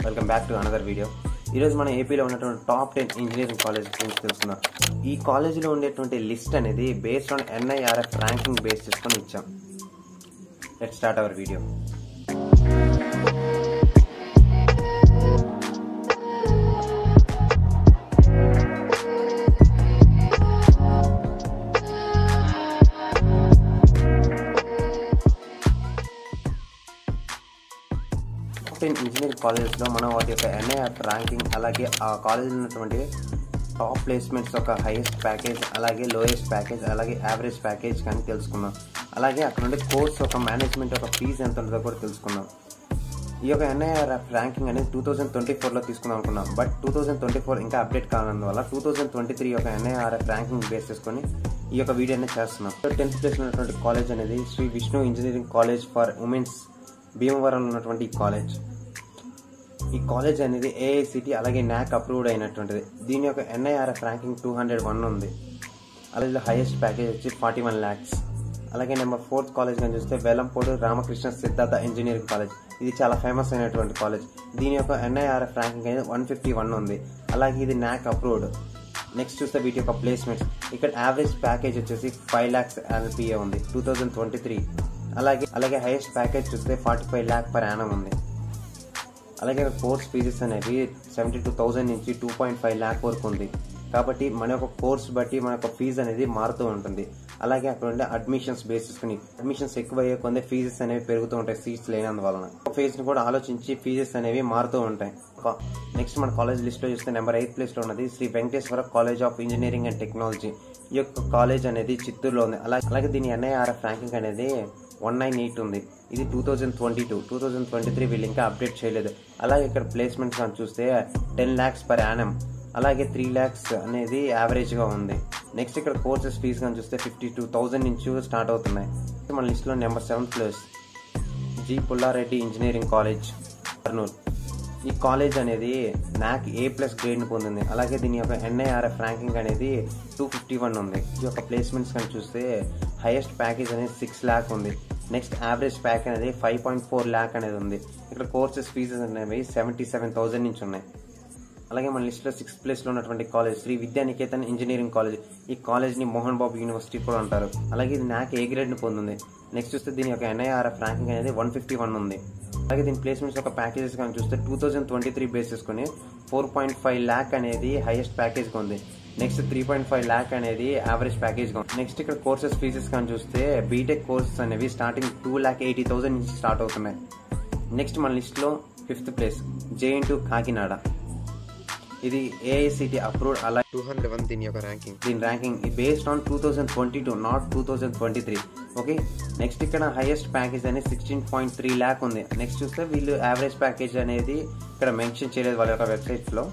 Welcome back to another video. ఈరోజు మన ఏపీలో ఉన్నటువంటి టాప్ 10 ఇంజనీరింగ్ కాలేజ్ గురించి తెలుసుకుందాం. ఈ కాలేజీలో ఉండేటువంటి లిస్ట్ అనేది based on NIRF ranking base చేసుకొని ఇచ్చాం. Let's start our video. Engineering కాలేజెస్లో మనం వాటి యొక్క NIRF ర్యాంకింగ్, అలాగే ఆ కాలేజ్ ఉన్నటువంటి టాప్ ప్లేస్మెంట్స్ యొక్క హైయెస్ట్ ప్యాకేజ్, అలాగే లోయెస్ట్ ప్యాకేజ్, అలాగే యావరేజ్ ప్యాకేజ్ కానీ తెలుసుకుందాం. అలాగే అక్కడ నుండి కోర్స్ యొక్క మేనేజ్మెంట్ యొక్క ఫీజు ఎంత ఉంటుందో కూడా తెలుసుకుందాం. ఈ యొక్క NIRF ర్యాంకింగ్ అనేది 2024లో తీసుకుందాం అనుకున్నాం. బట్ 2024 ఇంకా అప్డేట్ కానందువల్ల 2023 యొక్క NIRF ర్యాంకింగ్ బేస్ చేసుకొని ఈ యొక్క వీడియో అనేది చేస్తున్నాం. 10th ప్లేస్ ఉన్నటువంటి కాలేజ్ అనేది Shri Vishnu engineering college for womens, భీమవరంలో ఉన్నటువంటి ఈ కాలేజ్ అనేది AICT అలాగే NAC అప్రూవ్డ్ అయినటువంటిది. దీని యొక్క NIRF ర్యాంకింగ్ 201 ఉంది. అలాగే హైయెస్ట్ ప్యాకేజ్ వచ్చి 41 lakhs. అలాగే నెంబర్ 4th కాలేజ్ కానీ చూస్తే వెల్లంపూడి రామకృష్ణ సిద్ధార్థ ఇంజనీరింగ్ కాలేజ్. ఇది చాలా ఫేమస్ అయినటువంటి కాలేజ్. దీని యొక్క NIRF ర్యాంకింగ్ అనేది 151 ఉంది. అలాగే ఇది NAC అప్రూవ్డ్. నెక్స్ట్ చూస్తే వీటి యొక్క ప్లేస్మెంట్స్. ఇక్కడ యావరేజ్ ప్యాకేజ్ వచ్చేసి 5 lakhs LPA ఉంది 2023. అలాగే హైయెస్ట్ ప్యాకేజ్ చూస్తే 45 lakh per annum ఉంది. అలాగే కోర్స్ ఫీజెస్ అనేవి 72,000 నుంచి 2.5 lakh వరకు ఉంది. కాబట్టి మన యొక్క కోర్స్ బట్టి మన యొక్క ఫీజు అనేది మారుతూ ఉంటుంది. అలాగే అక్కడ ఉండే అడ్మిషన్స్ బేసిస్ని అడ్మిషన్స్ ఎక్కువ అయ్యే కొంత ఫీజెస్ అనేవి పెరుగుతూ ఉంటాయి సీట్స్ లేనందువలన. ఫీజుని కూడా ఆలోచించి ఫీజెస్ అనేవి మారుతూ ఉంటాయి. నెక్స్ట్ మన కాలేజ్ లిస్ట్ లో చూస్తే నెంబర్ 8th ప్లేస్ లో ఉన్నది Shri Venkateswara college of engineering and technology. ఈ యొక్క కాలేజ్ అనేది చిత్తూరులో ఉంది. అలాగే దీని NIRF ర్యాంకింగ్ అనేది 198 ఉంది. ఇది 2023 వీళ్ళు ఇంకా అప్డేట్ చేయలేదు. అలాగే ఇక్కడ ప్లేస్మెంట్స్ కానీ చూస్తే 10 lakhs per annum, అలాగే 3 lakhs అనేది యావరేజ్ గా ఉంది. నెక్స్ట్ ఇక్కడ కోర్సెస్ ఫీజు కానీ చూస్తే 52,000 నుంచి స్టార్ట్ అవుతున్నాయి. మన లిస్ట్ లో number 7th place G Pulla Reddy engineering college Kurnool. ఈ కాలేజ్ అనేది NAC A+ గ్రేడ్ ని పొందింది. అలాగే దీని యొక్క NIRF ర్యాంకింగ్ అనేది 251 ఉంది. ఈ యొక్క ప్లేస్మెంట్స్ కానీ చూస్తే హైయెస్ట్ ప్యాకేజ్ అనేది 6 lakh ఉంది. నెక్స్ట్ యావరేజ్ ప్యాక్ అనేది 5.4 lakh అనేది ఉంది. ఇక్కడ కోర్సెస్ ఫీజెస్ అనేవి 77,000 నుంచి ఉన్నాయి. అలాగే మన లిస్ట్ లో 6th ప్లేస్ లో ఉన్నటువంటి college Shri Vidyanikethan engineering college. ఈ కాలేజ్ ని మోహన్ బాబు యూనివర్సిటీ కూడా అంటారు. అలాగే ఇది NAC A గ్రేడ్ ని పొందింది. నెక్స్ట్ చూస్తే దీని యొక్క NIRF ర్యాంకింగ్ అనేది 151 ఉంది. అలాగే దీని ప్లేస్మెంట్స్ యొక్క ప్యాకేజెస్ కానీ చూస్తే 2023 బేస్ చేసుకుని 4.5 lakh అనేది హైయెస్ట్ ప్యాకేజ్ గా ఉంది. నెక్స్ట్ 3.5 lakh అనేది యావరేజ్ ప్యాకేజ్ గా ఉంది. నెక్స్ట్ ఇక్కడ కోర్సెస్ ఫీజెస్ కానీ చూస్తే బీటెక్ కోర్సెస్ అనేవి స్టార్టింగ్ 2,80,000 నుంచి స్టార్ట్ అవుతున్నాయి. నెక్స్ట్ మన లిస్ట్ లో 5th ప్లేస్ JNTU కాకినాడ. ఇది AICT అప్రూవ్డ్. అలా 201 దీని యొక్క ర్యాంకింగ్. దీని ranking based on 2022 not 2023. Okay. Next ఇక్కడ హైయెస్ట్ ప్యాకేజ్ అనేది 16.3 lakh ఉంది. నెక్స్ట్ చూస్తే వీళ్ళు యావరేజ్ ప్యాకేజ్ అనేది ఇక్కడ మెన్షన్ చేయలేదు వాళ్ళ యొక్క వెబ్సైట్ లో.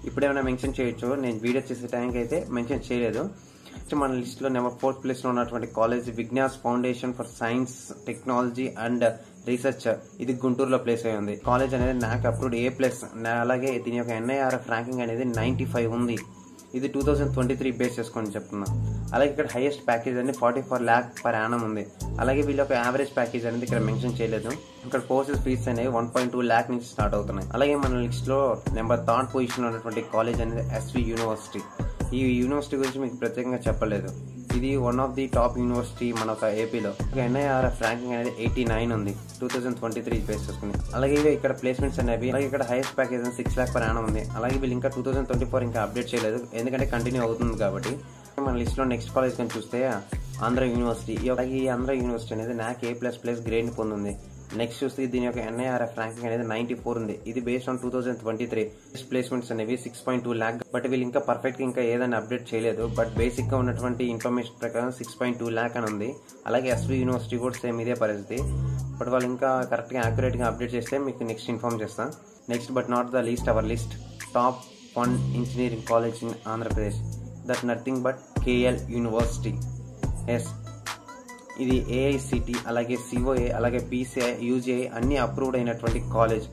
ఇప్పుడు ఏమైనా మెన్షన్ చేయొచ్చు, నేను వీడియో చేసే టైంకి అయితే మెన్షన్ చేయలేదు. మన లిస్ట్ లో నెంబర్ 4th ప్లేస్ లో ఉన్నటువంటి college Vignan's foundation for science technology and research. ఇది గుంటూరులో ప్లేస్ అయి ఉంది. కాలేజ్ అనేది NAC అప్రూవ్డ్ A+. అలాగే దీని యొక్క NIRF ర్యాంకింగ్ అనేది 95 ఉంది. ఇది 2023 బేస్ చేసుకొని చెప్తున్నా. అలాగే ఇక్కడ హైయెస్ట్ ప్యాకేజ్ అనేది 44 lakh per annum ఉంది. అలాగే వీళ్ళ యొక్క యావరేజ్ ప్యాకేజ్ అనేది ఇక్కడ మెన్షన్ చేయలేదు. ఇక్కడ కోర్సెస్ ఫీజెస్ అనేవి 1.2 lakh నుంచి స్టార్ట్ అవుతున్నాయి. అలాగే మన లిస్ట్ లో నెంబర్ 3rd పొజిషన్ లో ఉన్నటువంటి కాలేజ్ అనేది SV యూనివర్సిటీ. ఈ యూనివర్సిటీ గురించి మీకు ప్రత్యేకంగా చెప్పలేదు. ఇది one of the top university మన ఏపీలో. NIRF ర్యాంకింగ్ అనేది 89 ఉంది 2023 బేస్ చేసుకుని. అలాగే ఇక్కడ ప్లేస్మెంట్స్ అనేవి, అలాగే ఇక్కడ highest package 6 lakh per annum ఉంది. అలాగే వీళ్ళు ఇంకా 2024 ఇంకా అప్డేట్ చేయలేదు, ఎందుకంటే కంటిన్యూ అవుతుంది కాబట్టి. మన లిస్ట్ లో నెక్స్ట్ కాలేజ్ కానీ చూస్తే ఆంధ్ర యూనివర్సిటీ. ఈ ఆంధ్ర యూనివర్సిటీ అనేది NAC A++ గ్రేడ్ ని పొందింది. నెక్స్ట్ చూస్తే దీని యొక్క NIRF ర్యాంకింగ్ అనేది 94 ఉంది. ఇది బేస్డ్ ఆన్ 2023. ప్లేస్మెంట్స్ అనేవి 6.2 lakh. బట్ వీళ్ళు ఇంకా పర్ఫెక్ట్ గా ఇంకా ఏదైనా అప్డేట్ చేయలేదు. బట్ బేసిక్ గా ఉన్నటువంటి ఇన్ఫర్మేషన్ ప్రకారం 6.2 lakh అని ఉంది. అలాగే SV యూనివర్సిటీ కూడా సేమ్ ఇదే పరిస్థితి. బట్ వాళ్ళు ఇంకా కరెక్ట్ గా యాక్యురేట్ గా అప్డేట్ చేస్తే మీకు నెక్స్ట్ ఇన్ఫార్మ్ చేస్తాను. Next but not the least our list top 1 engineering college in Andhra Pradesh. That nothing but KL university. Yes, ఇది AICT అలాగే COA అలాగే PCI UGI అన్ని అప్రూవ్డ్ అయినటువంటి కాలేజ్.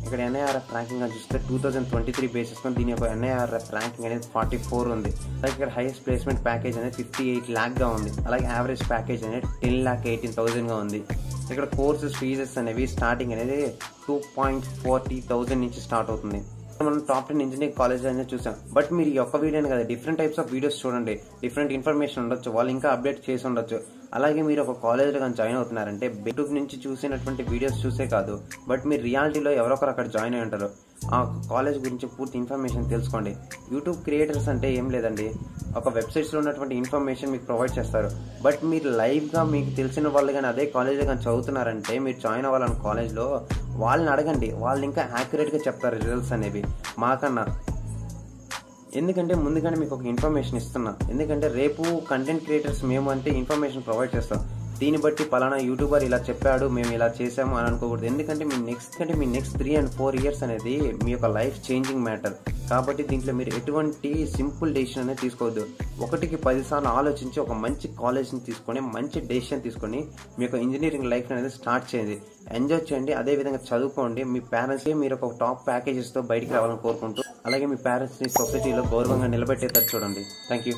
ఇక్కడ NIRF ర్యాంకింగ్ అని చూస్తే 2023 బేసిస్ దీని యొక్క NIRF ర్యాంకింగ్ అనేది 44 ఉంది. అలాగే ఇక్కడ హైయెస్ట్ ప్లేస్మెంట్ ప్యాకేజ్ అనేది 58 lakh గా ఉంది. అలాగే యావరేజ్ ప్యాకేజ్ అనేది 10,18,000 గా ఉంది. ఇక్కడ కోర్సెస్ ఫీజెస్ అనేవి స్టార్టింగ్ అనేది 2,40,000 నుంచి స్టార్ట్ అవుతుంది. మనం టాప్ 10 ఇంజనీరింగ్ కాలేజ్ అనేది చూసాం. బట్ మీరు ఈ ఒక్క వీడియోని కదా, డిఫరెంట్ టైప్స్ ఆఫ్ వీడియోస్ చూడండి. డిఫరెంట్ ఇన్ఫర్మేషన్ ఉండొచ్చు, వాళ్ళు ఇంకా అప్డేట్ చేసి ఉండొచ్చు. అలాగే మీరు ఒక కాలేజ్లో కానీ జాయిన్ అవుతున్నారంటే యూట్యూబ్ నుంచి చూసినటువంటి వీడియోస్ చూసే కాదు, బట్ మీరు రియాలిటీలో ఎవరొకరు అక్కడ జాయిన్ అయి ఉంటారు. ఆ కాలేజ్ గురించి పూర్తి ఇన్ఫర్మేషన్ తెలుసుకోండి. యూట్యూబ్ క్రియేటర్స్ అంటే ఏం లేదండి, ఒక వెబ్సైట్స్లో ఉన్నటువంటి ఇన్ఫర్మేషన్ మీకు ప్రొవైడ్ చేస్తారు. బట్ మీరు లైవ్గా మీకు తెలిసిన వాళ్ళు కానీ అదే కాలేజ్లో కానీ చదువుతున్నారంటే మీరు జాయిన్ అవ్వాలని కాలేజ్లో వాళ్ళని అడగండి. వాళ్ళు ఇంకా యాక్యురేట్గా చెప్తారు రిజల్ట్స్ అనేవి మాకన్నా. ఎందుకంటే ముందుగానే మీకు ఒక ఇన్ఫర్మేషన్ ఇస్తున్నా. ఎందుకంటే రేపు కంటెంట్ క్రియేటర్స్ మేము అంటే ఇన్ఫర్మేషన్ ప్రొవైడ్ చేస్తాం. దీన్ని బట్టి పలానా యూట్యూబర్ ఇలా చెప్పాడు, మేము ఇలా చేసాము అని అనుకోకూడదు. ఎందుకంటే మీ నెక్స్ట్ 3 and 4 years అనేది మీ యొక్క లైఫ్ చేంజింగ్ మ్యాటర్. కాబట్టి దీంట్లో మీరు ఎటువంటి సింపుల్ డెసిషన్ అనేది తీసుకోవద్దు. 1కి 10 సార్లు ఆలోచించి ఒక మంచి కాలేజ్ని తీసుకొని మంచి డెసిషన్ తీసుకొని మీ యొక్క ఇంజనీరింగ్ లైఫ్ అనేది స్టార్ట్ చేయండి. ఎంజాయ్ చేయండి, అదేవిధంగా చదువుకోండి. మీ పేరెంట్స్కి మీరు ఒక టాప్ ప్యాకేజెస్తో బయటికి రావాలని కోరుకుంటూ, అలాగే మీ పేరెంట్స్ని సొసైటీలో గౌరవంగా నిలబెట్టేటట్టు చూడండి. Thank you.